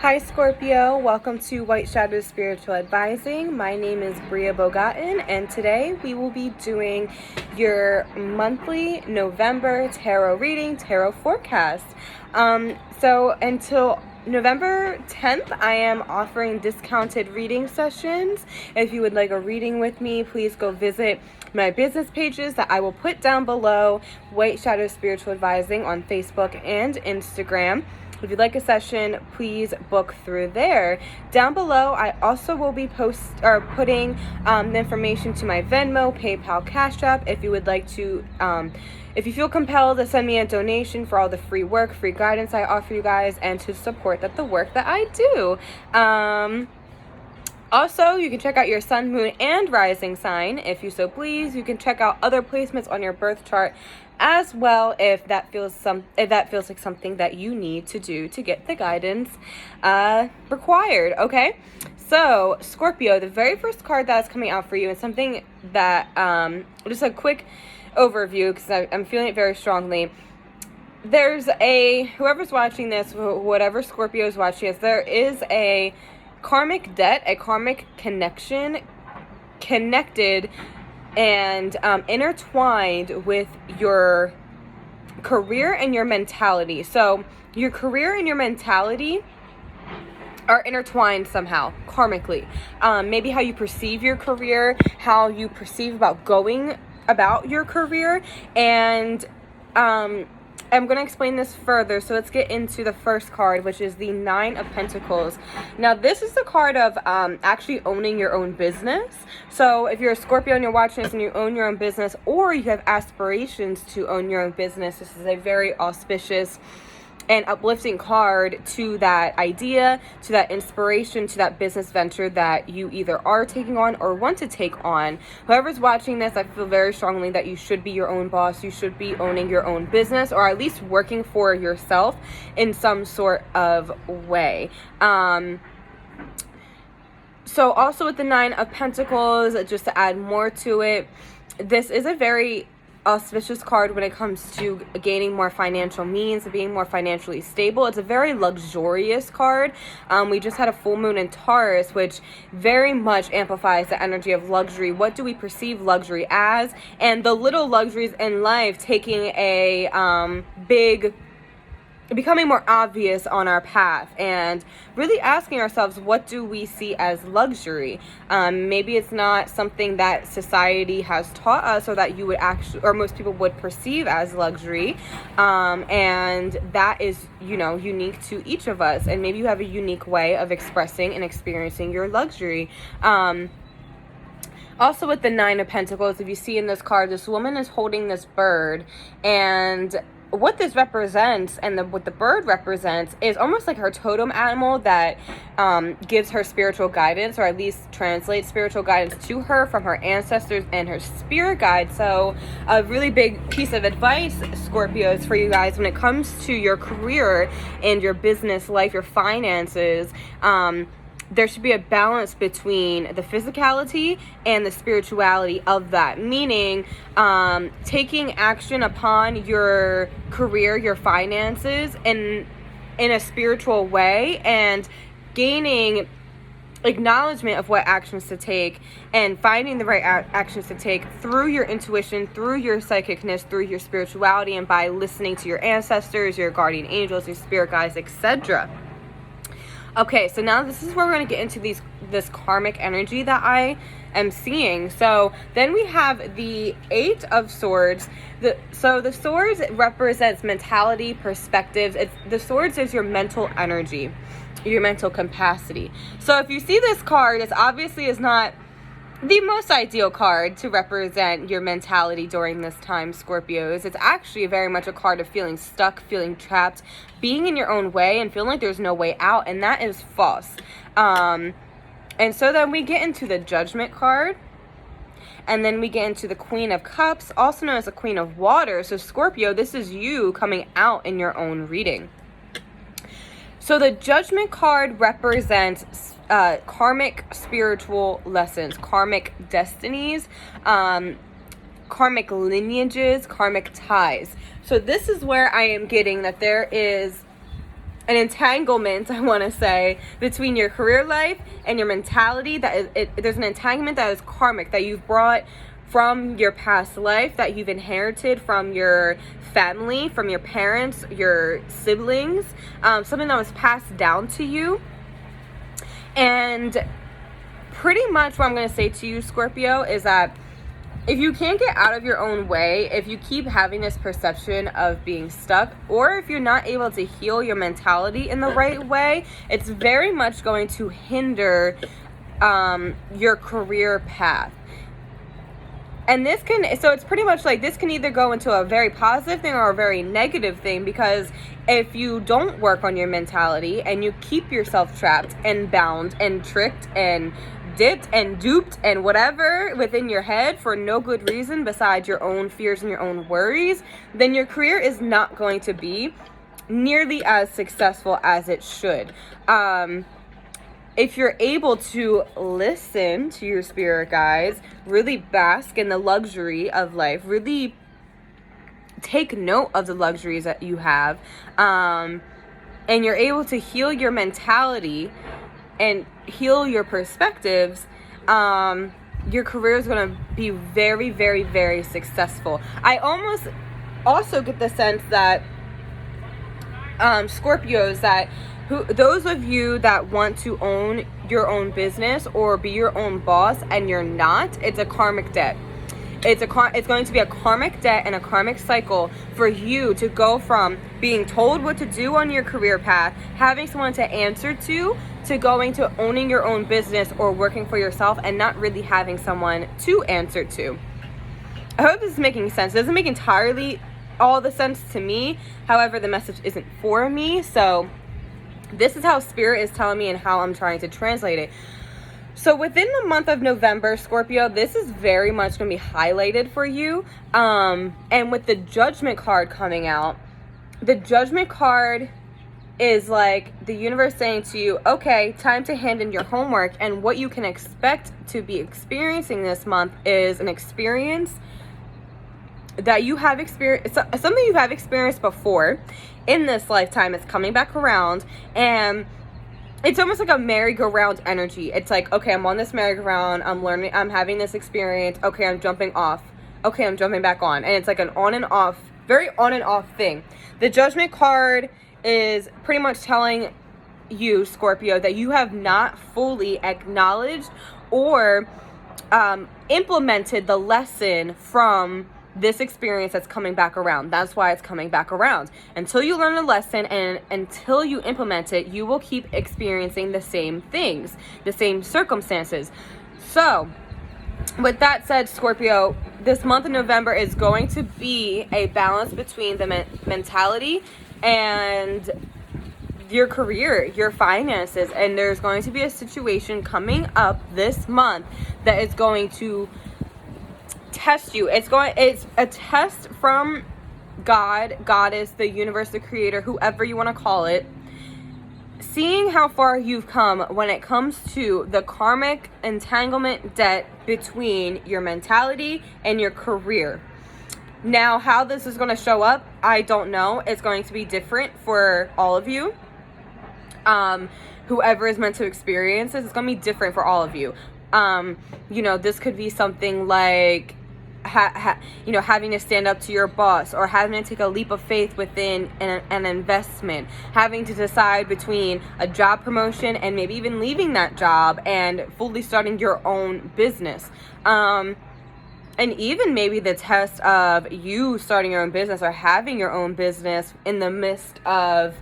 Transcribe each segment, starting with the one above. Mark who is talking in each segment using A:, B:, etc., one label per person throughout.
A: Hi Scorpio, welcome to White Shadow Spiritual Advising. My name is BriaBogatin, and today we will be doing your monthly November tarot reading, tarot forecast. So until November 10th, I am offering discounted reading sessions. If you would like a reading with me, please go visit my business pages that I will put down below, White Shadow Spiritual Advising on Facebook and Instagram. If you'd like a session, please book through there. Down below, I also will be putting the information to my Venmo, PayPal, CASHAPP. If you would like to, if you feel compelled to send me a donation for all the free work, free guidance I offer you guys, and to support the work that I do. Also, you can check out your sun, moon, and rising sign if you so please. You can check out other placements on your birth chart as well if that feels like something that you need to do to get the guidance required. Okay, so Scorpio, the very first card that's coming out for you is something that just a quick overview because I'm feeling it very strongly. There's whoever's watching this, whatever Scorpio is watching this, there is a karmic debt, a karmic connection connected and intertwined with your career and your mentality. So your career and your mentality are intertwined somehow, karmically. Maybe how you perceive your career, how you perceive about going about your career, and I'm going to explain this further, so let's get into the first card, which is the Nine of Pentacles. Now, this is the card of actually owning your own business. So if you're a Scorpio and you're watching this and you own your own business, or you have aspirations to own your own business, this is a very auspicious and uplifting card to that idea, to that inspiration, to that business venture that you either are taking on or want to take on. Whoever's watching this, I feel very strongly that you should be your own boss. You should be owning your own business, or at least working for yourself in some sort of way. So also with the Nine of Pentacles, just to add more to it, this is a very auspicious card when it comes to gaining more financial means, being more financially stable. It's a very luxurious card. We just had a full moon in Taurus, which very much amplifies the energy of luxury. What do we perceive luxury as? And the little luxuries in life taking a becoming more obvious on our path, and really asking ourselves, what do we see as luxury? Maybe it's not something that society has taught us, or that you would actually, or most people would perceive as luxury, and that is, unique to each of us, and maybe you have a unique way of expressing and experiencing your luxury. Also with the Nine of Pentacles, if you see in this card, this woman is holding this bird, and what this represents and what the bird represents is almost like her totem animal that gives her spiritual guidance, or at least translates spiritual guidance to her from her ancestors and her spirit guide. So a really big piece of advice, Scorpios, for you guys when it comes to your career and your business life, your finances, there should be a balance between the physicality and the spirituality of that. Meaning, taking action upon your career, your finances, in a spiritual way, and gaining acknowledgement of what actions to take, and finding the right actions to take through your intuition, through your psychicness, through your spirituality, and by listening to your ancestors, your guardian angels, your spirit guides, etc. Okay, so now this is where we're going to get into this karmic energy that I am seeing. So then we have the Eight of Swords. So the swords represents mentality, perspectives. The swords is your mental energy, your mental capacity. So if you see this card, it obviously is not the most ideal card to represent your mentality during this time, Scorpios. It's actually very much a card of feeling stuck, feeling trapped, being in your own way, and feeling like there's no way out, and that is false. And so then we get into the Judgment card, and then we get into the Queen of Cups, also known as the Queen of Water. So Scorpio, this is you coming out in your own reading. So the Judgment card represents karmic spiritual lessons, karmic destinies, karmic lineages, karmic ties. So this is where I am getting that there is an entanglement, I want to say, between your career life and your mentality. There's an entanglement that is karmic, that you've brought from your past life, that you've inherited from your family, from your parents, your siblings, something that was passed down to you. And pretty much what I'm going to say to you, Scorpio, is that if you can't get out of your own way, if you keep having this perception of being stuck, or if you're not able to heal your mentality in the right way, it's very much going to hinder your career path. And so it's pretty much like this can either go into a very positive thing or a very negative thing, because if you don't work on your mentality and you keep yourself trapped and bound and tricked and dipped and duped and whatever within your head for no good reason besides your own fears and your own worries, then your career is not going to be nearly as successful as it should. If you're able to listen to your spirit guides, really bask in the luxury of life, really take note of the luxuries that you have, and you're able to heal your mentality and heal your perspectives, your career is going to be very, very, very successful. I almost also get the sense that Scorpios, that those of you that want to own your own business or be your own boss and you're not, it's a karmic debt. It's going to be a karmic debt and a karmic cycle for you to go from being told what to do on your career path, having someone to answer to going to owning your own business or working for yourself and not really having someone to answer to. I hope this is making sense. It doesn't make entirely all the sense to me. However, the message isn't for me. So this is how Spirit is telling me and how I'm trying to translate it. So within the month of November, Scorpio, this is very much going to be highlighted for you. And with the Judgment card coming out, the Judgment card is like the universe saying to you, okay, time to hand in your homework. And what you can expect to be experiencing this month is an experience that you have experienced, something you have experienced before in this lifetime. It's coming back around, and it's almost like a merry-go-round energy. It's like, okay, I'm on this merry-go-round, I'm learning, I'm having this experience, okay, I'm jumping off, okay, I'm jumping back on. And it's like an on and off, very on and off thing. The Judgment card is pretty much telling you, Scorpio, that you have not fully acknowledged or implemented the lesson from this experience that's coming back around. That's why it's coming back around. Until you learn the lesson and until you implement it, you will keep experiencing the same things, the same circumstances. So with that said, Scorpio, this month of November is going to be a balance between the mentality and your career, your finances, and there's going to be a situation coming up this month that is going to test you. It's a test from God, Goddess, the universe, the creator, whoever you want to call it, seeing how far you've come when it comes to the karmic entanglement debt between your mentality and your career. Now, how this is going to show up, I don't know. It's going to be different for all of you. Whoever is meant to experience this, it's going to be different for all of you. This could be something like having to stand up to your boss, or having to take a leap of faith within an investment, having to decide between a job promotion and maybe even leaving that job and fully starting your own business. And even maybe the test of you starting your own business or having your own business in the midst of,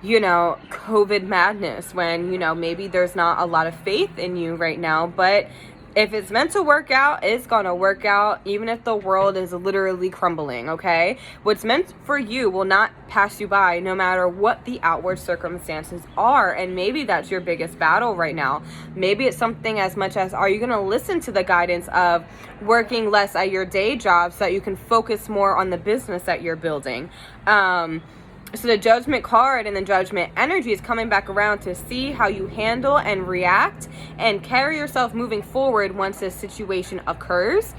A: COVID madness, when, maybe there's not a lot of faith in you right now. But if it's meant to work out, it's going to work out, even if the world is literally crumbling, okay? What's meant for you will not pass you by, no matter what the outward circumstances are. And maybe that's your biggest battle right now. Maybe it's something as much as, are you going to listen to the guidance of working less at your day job so that you can focus more on the business that you're building? So the Judgment card and the Judgment energy is coming back around to see how you handle and react and carry yourself moving forward once this situation occurs.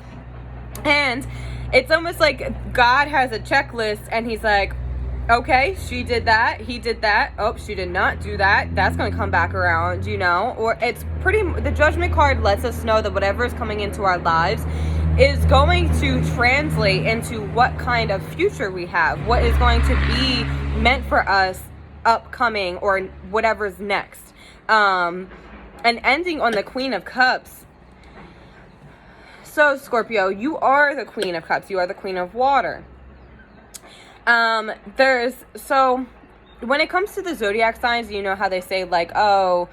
A: And it's almost like God has a checklist, and he's like, Okay, she did that. He did that. Oh, she did not do that. That's going to come back around, you know? Or it's pretty... The Judgment card lets us know that whatever is coming into our lives is going to translate into what kind of future we have. What is going to be meant for us upcoming or whatever's next. And ending on the Queen of Cups. So, Scorpio, you are the Queen of Cups. You are the Queen of Water. So when it comes to the zodiac signs, you know how they say like, oh,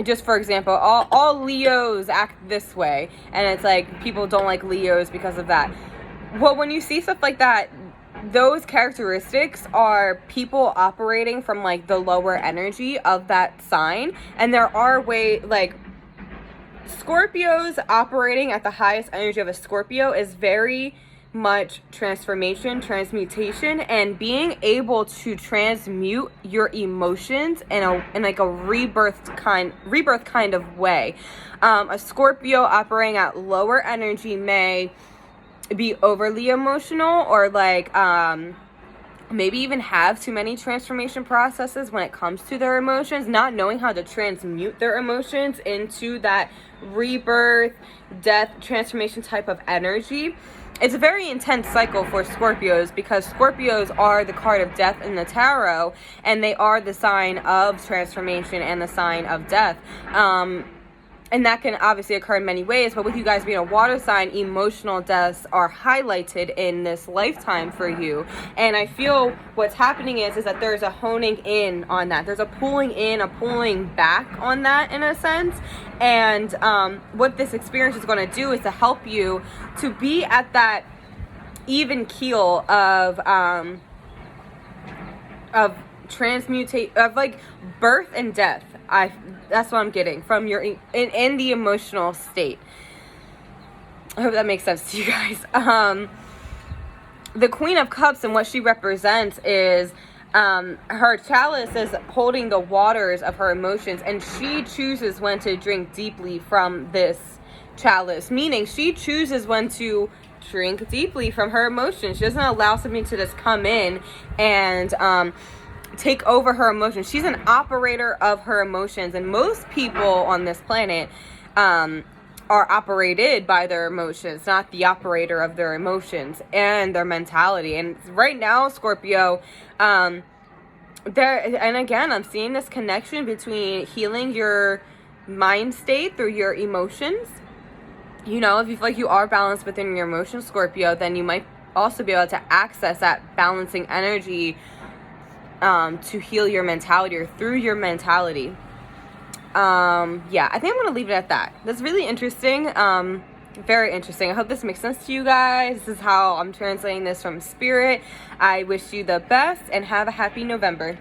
A: just for example, all Leos act this way, and it's like people don't like Leos because of that. Well, when you see stuff like that, those characteristics are people operating from like the lower energy of that sign, and there are Scorpios operating at the highest energy of a Scorpio is very much transformation, transmutation, and being able to transmute your emotions in a rebirth kind of way. A Scorpio operating at lower energy may be overly emotional, or maybe even have too many transformation processes when it comes to their emotions, not knowing how to transmute their emotions into that rebirth, death, transformation type of energy. It's a very intense cycle for Scorpios, because Scorpios are the card of death in the tarot, and they are the sign of transformation and the sign of death. And that can obviously occur in many ways, but with you guys being a water sign, emotional deaths are highlighted in this lifetime for you. And I feel what's happening is that there's a honing in on that. There's a pulling in, a pulling back on that in a sense. And what this experience is going to do is to help you to be at that even keel of transmutate, of like birth and death. That's what I'm getting from your in the emotional state. I hope that makes sense to you guys. The Queen of Cups, and what she represents is her chalice is holding the waters of her emotions, and she chooses when to drink deeply from this chalice, meaning she chooses when to drink deeply from her emotions. She doesn't allow something to just come in and take over her emotions. She's an operator of her emotions, and most people on this planet are operated by their emotions, not the operator of their emotions and their mentality. And right now, Scorpio, and again, I'm seeing this connection between healing your mind state through your emotions. You know, if you feel like you are balanced within your emotions, Scorpio, then you might also be able to access that balancing energy to heal your mentality, or through your mentality. Yeah, I think I'm gonna leave it at that. That's really interesting. Very interesting. I hope this makes sense to you guys. This is how I'm translating this from spirit. I wish you the best and have a happy November.